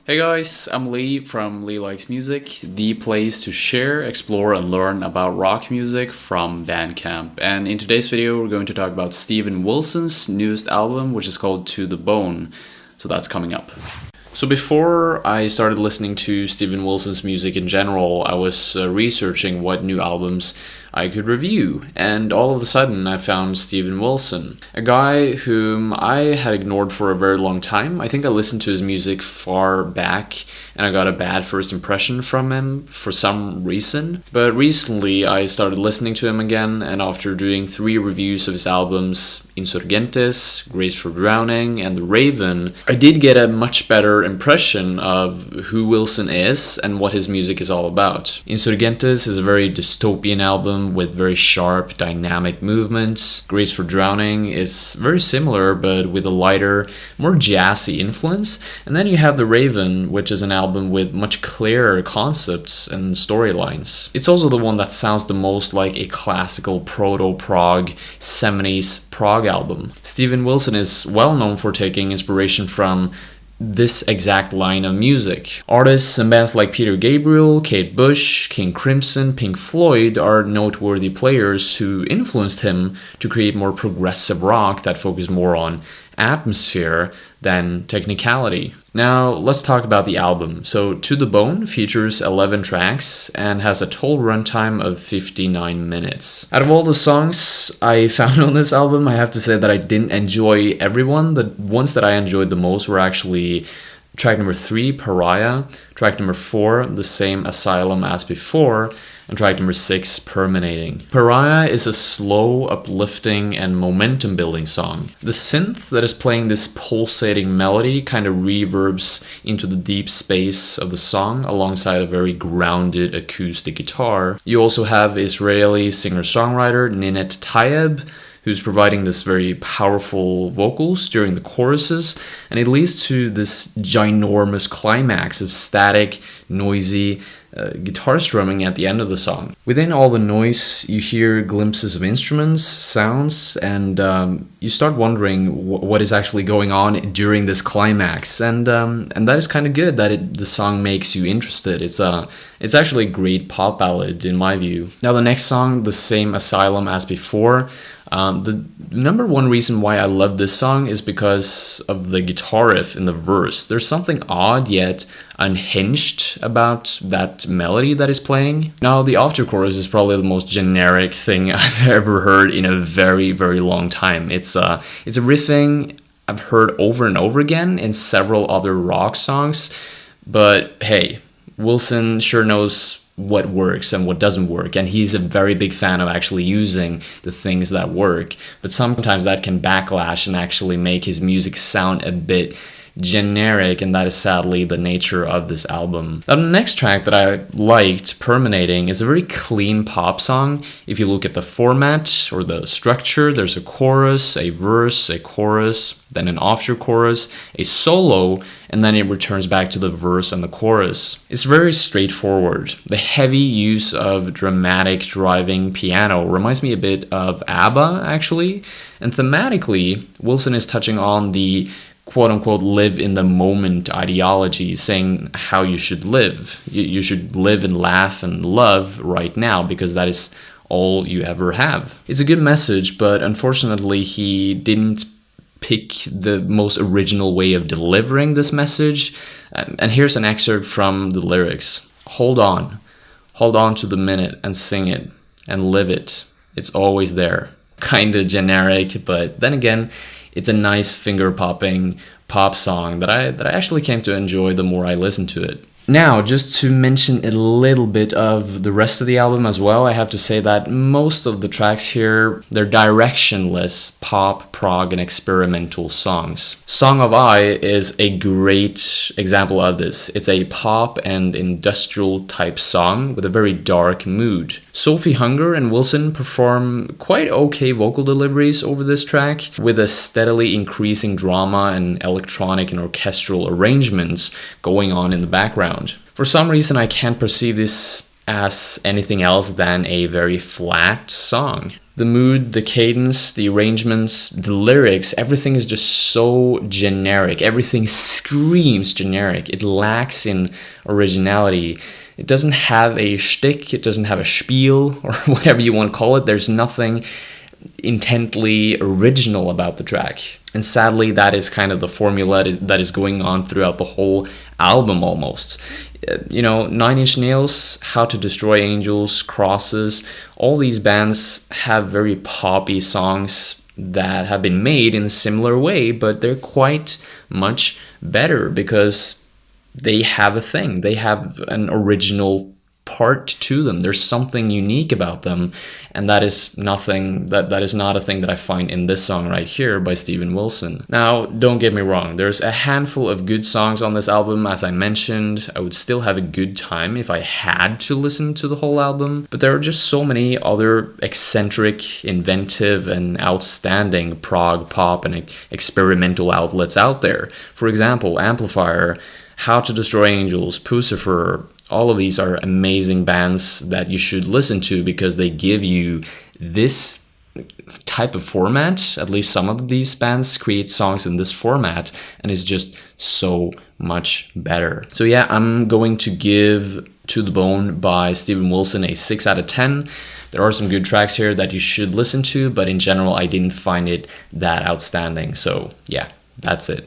Hey guys, I'm Lee from Lee Likes Music, the place to share, explore, and learn about rock music from Bandcamp. And in today's video, we're going to talk about Steven Wilson's newest album, which is called To the Bone. So that's coming up. So before I started listening to Steven Wilson's music in general, I was researching what new albums I could review, and all of a sudden I found Steven Wilson, a guy whom I had ignored for a very long time. I think I listened to his music far back and I got a bad first impression from him for some reason. But recently I started listening to him again, and after doing 3 reviews of his albums, Insurgentes, Grace for Drowning, and The Raven, I did get a much better impression of who Wilson is and what his music is all about. Insurgentes is a very dystopian album with very sharp, dynamic movements. Grace for Drowning is very similar, but with a lighter, more jazzy influence. And then you have The Raven, which is an album with much clearer concepts and storylines. It's also the one that sounds the most like a classical proto-prog 70s prog album. Steven Wilson is well known for taking inspiration from this exact line of music. Artists and bands like Peter Gabriel, Kate Bush, King Crimson, Pink Floyd are noteworthy players who influenced him to create more progressive rock that focused more on atmosphere than technicality. Now let's talk about the album. So To the Bone features 11 tracks and has a total runtime of 59 minutes. Out of all the songs I found on this album, I have to say that I didn't enjoy everyone. The ones that I enjoyed the most were actually track number 3, Pariah, track number 4, The Same Asylum as Before, and track number 6, Permeating. Pariah is a slow, uplifting, and momentum-building song. The synth that is playing this pulsating melody kind of reverbs into the deep space of the song alongside a very grounded acoustic guitar. You also have Israeli singer-songwriter Ninette Tayeb, who's providing this very powerful vocals during the choruses, and it leads to this ginormous climax of static, noisy guitar strumming at the end of the song. Within all the noise, you hear glimpses of instruments, sounds, and you start wondering what is actually going on during this climax, and that is kind of good that the song makes you interested. It's actually a great pop ballad in my view. Now the next song, The Same Asylum as Before, the number one reason why I love this song is because of the guitar riff in the verse. There's something odd yet unhinged about that melody that is playing. Now the after chorus is probably the most generic thing I've ever heard in a very, very long time. It's a riffing I've heard over and over again in several other rock songs, but hey, Wilson sure knows what works and what doesn't work, and he's a very big fan of actually using the things that work, but sometimes that can backlash and actually make his music sound a bit generic, and that is sadly the nature of this album. Now, the next track that I liked, Permeating, is a very clean pop song. If you look at the format or the structure, there's a chorus, a verse, a chorus, then an after chorus, a solo, and then it returns back to the verse and the chorus. It's very straightforward. The heavy use of dramatic driving piano reminds me a bit of ABBA, actually, and thematically, Wilson is touching on the quote-unquote live in the moment ideology, saying how you should live. You should live and laugh and love right now because that is all you ever have. It's a good message, but unfortunately he didn't pick the most original way of delivering this message. And here's an excerpt from the lyrics. Hold on to the minute and sing it and live it. It's always there. Kind of generic, but then again, it's a nice finger-popping pop song that I actually came to enjoy the more I listened to it. Now, just to mention a little bit of the rest of the album as well, I have to say that most of the tracks here, they're directionless pop, prog, and experimental songs. Song of I is a great example of this. It's a pop and industrial type song with a very dark mood. Sophie Hunger and Wilson perform quite okay vocal deliveries over this track, with a steadily increasing drama and electronic and orchestral arrangements going on in the background. For some reason, I can't perceive this as anything else than a very flat song. The mood, the cadence, the arrangements, the lyrics, everything is just so generic. Everything screams generic. It lacks in originality. It doesn't have a shtick, it doesn't have a spiel, or whatever you want to call it. There's nothing intently original about the track. And sadly, that is kind of the formula that is going on throughout the whole album almost. You know, Nine Inch Nails, How to Destroy Angels, Crosses, all these bands have very poppy songs that have been made in a similar way, but they're quite much better because they have a thing. They have an original part to them. There's something unique about them, and that is nothing that is not a thing that I find in this song right here by Steven Wilson. Now, don't get me wrong, there's a handful of good songs on this album. As I mentioned, I would still have a good time if I had to listen to the whole album, but there are just so many other eccentric, inventive, and outstanding prog pop and experimental outlets out there. For example, Amplifier, How to Destroy Angels, Pucifer. All of these are amazing bands that you should listen to because they give you this type of format. At least some of these bands create songs in this format, and it's just so much better. So yeah, I'm going to give To the Bone by Steven Wilson a 6 out of 10. There are some good tracks here that you should listen to, but in general, I didn't find it that outstanding. So yeah, that's it.